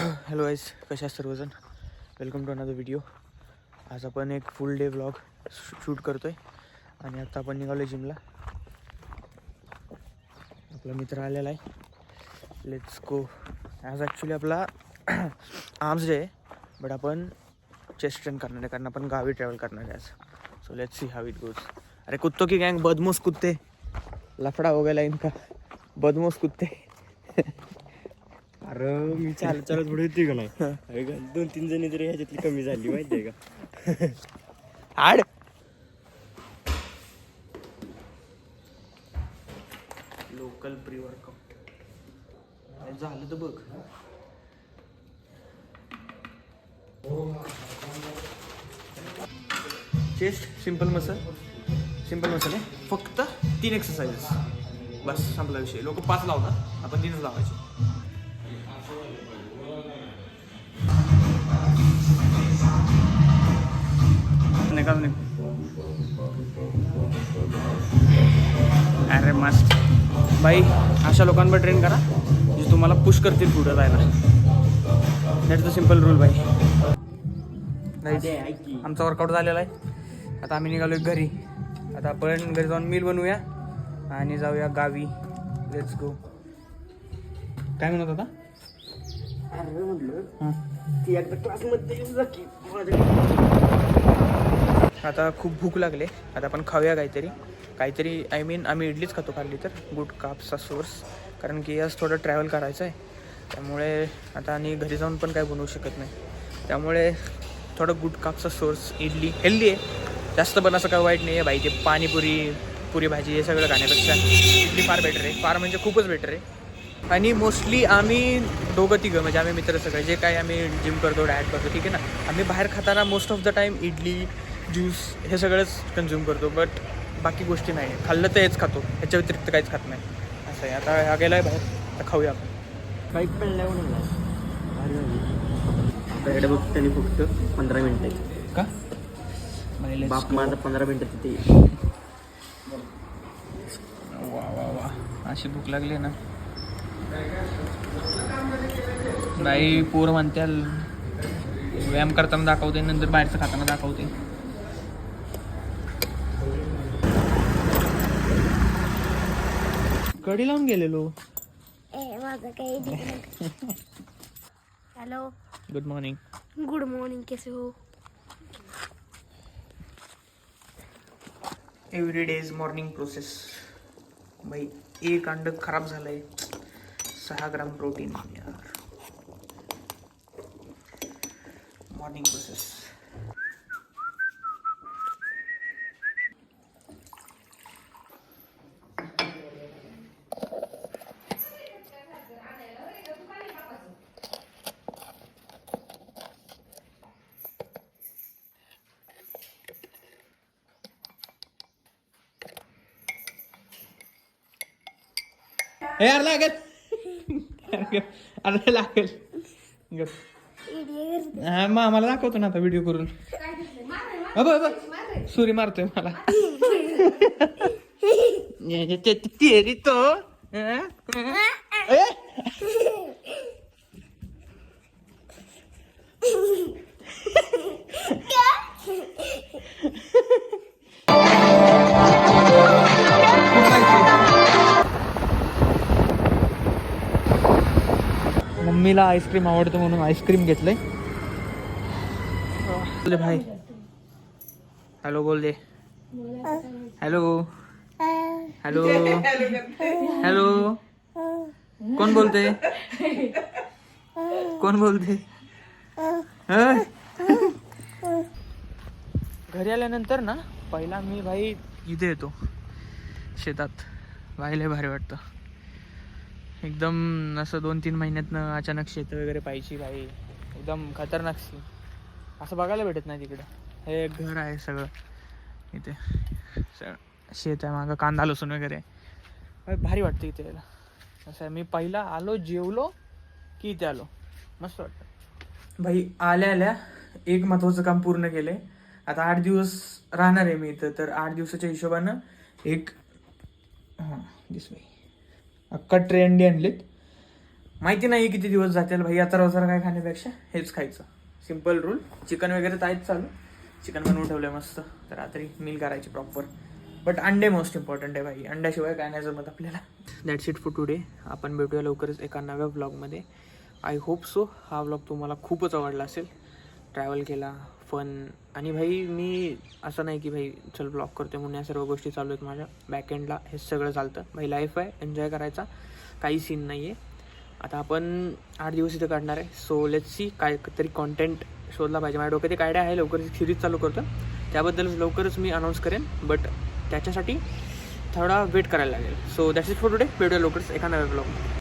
Hello guys, कशा आहेत सर्वजण. Welcome to another video. आज आपण एक फुल डे व्लॉग शूट करतो आहे आणि आता आपण निघालो जिमला. आपला मित्र आलेला आहे. Let's go. आज ॲक्च्युली आपला आर्म्स डे आहे, बट आपण चेस्ट ट्रेन करणार आहे कारण आपण गावी ट्रॅव्हल करणार आहे आज. So let's see how it goes. अरे कुत्तों की गैंग, बदमोस कुत्ते, लफड़ा हो गया इनका. बदमोस कुत्ते. अरे मी चालत थोडी होती का नाही. 2-3 जणी तरी ह्याच्यातली कमी झाली माहिती आहे का. आड लोकल प्री वर्कआउट झालं तर बघ. चेस्ट सिंपल मसल आहे. फक्त 3 एक्सरसाइजेस बस, संपला विषय. लोक 5 लावतात, आपण 3च लावायचे. अरे मस्त भाई, अशा लोकांवर ट्रेन करा जे तुम्हाला पुश करतील पुढं जायला. दॅट्स द सिम्पल रूल भाई. आमचा वर्कआउट झालेला आहे. आता आम्ही निघालो घरी. आता आपण घरी जाऊन मील बनवूया आणि जाऊया गावी. Let's go. काय म्हणत होता? अरे म्हटलं ती एकदा क्लासमध्ये जा की. आता खूप भूक लागले. आता आपण खाऊया काहीतरी आय मीन आम्ही इडलीच खातो खाल्ली तर. गुड काप्सचा सोर्स, कारण की आज थोडं ट्रॅव्हल करायचं आहे. त्यामुळे आता आणि घरी जाऊन पण काय बनवू शकत नाही. त्यामुळे थोडं गुड काप्सचा सोर्स इडली हेल्दी आहे जास्त, पण असं काय वाईट नाही आहे भाई. ते पाणीपुरी, पुरी भाजी हे सगळं खाण्यापेक्षा इडली फार बेटर आहे. फार म्हणजे खूपच बेटर आहे. आणि मोस्टली आम्ही दोघं तिघं म्हणजे आम्ही मित्र सगळे जे काही आम्ही जिम करतो, डाएट करतो, ठीक आहे ना. आम्ही बाहेर खाताना most of the time idli, juice हे सगळंच कन्झ्युम करतो. बट बाकी गोष्टी नाही, खाल्लं तर हेच खातो, ह्याच्या व्यतिरिक्त काहीच खात नाही. असं आहे. आता हा गेला आहे बाहेर, आता खाऊया आपण. काही पडल्या आपल्याकडे बघ त्यांनी फक्त 15 मिनिटं का बाप माझा 15 मिनिटं तिथे. वा अशी भूक लागली ना बाई. पोरं म्हणत्याल व्यायाम करताना दाखवते, नंतर बाहेरचं खाताना दाखवते. कडी लावून गेलेलो. Hello, good morning. Good morning, कैसे हो? Every days morning process. भाई एक अंड खराब झालंय. 6 ग्राम प्रोटीन यार. Morning process. हे यार लागेल. अरे लागेल. हा मग आम्हाला दाखवतो ना आता व्हिडिओ करून. सुरी मारतोय मला. तो मम्मीला आईस्क्रीम आवडतं म्हणून आईस्क्रीम घेतलंय. बोले भाई. हॅलो बोल दे. Hello hello hello. कोण बोलते? घरी आल्यानंतर ना पहिला मी भाई इथे येतो शेतात. भाईला भारी वाटतं एकदम. असं 2-3 महिन्यातनं अचानक शेत वगैरे पाहिजे भाई. एकदम खतरनाक सी. असं बघायला भेटत नाही तिकडं. हे घर आहे सगळं इथे, शेत आहे मागं, कांदा लसूण वगैरे. भारी वाटतं इथे यायला. असं आहे. मी पहिला आलो, जेवलो की इथे आलो, मस्त वाटतं भाई. आल्या एक महत्त्वाचं काम पूर्ण केलं आहे. आता 8 दिवस राहणार आहे मी इथं. तर 8 दिवसाच्या हिशोबानं एक दिस भाई अख्खा ट्रे अंडी आणलेत. माहिती नाही किती दिवस जातील भाई. आता रोजगार काय खाण्यापेक्षा हेच खायचं. Simple rule. चिकन वगैरे तर आहेच चालू. चिकन बनवून ठेवलं मस्त. तर रात्री मील करायची प्रॉपर. बट अंडे मोस्ट इम्पॉर्टंट आहे भाई. अंड्याशिवाय काय नाही जमत आपल्याला. That's it for today. आपण भेटूया लवकरच एका नव्या व्लॉगमध्ये. आय होप सो हा व्लॉग तुम्हाला खूपच आवडला असेल. ट्रॅव्हल केला, फन. आणि भाई मी असं नाही की भाई चल ब्लॉग करते म्हणून या सर्व गोष्टी चालू आहेत माझ्या. बॅकएंडला हे सगळं चालतं. भाई लाईफ आहे, एन्जॉय करायचा, काही सीन नाही आहे. आता आपण 8 दिवस इथं काढणार आहे. सो लेट्स सी काय तरी कॉन्टेंट शोधला पाहिजे. माझ्या डोक्यात एक आयडिया आहे, लवकरच सिरीज चालू करतो. त्याबद्दल लवकरच मी अनाऊन्स करेन. बट त्याच्यासाठी थोडा वेट करायला लागेल. So that's it for today. भेटूया लवकरच एका नव्या ब्लॉग.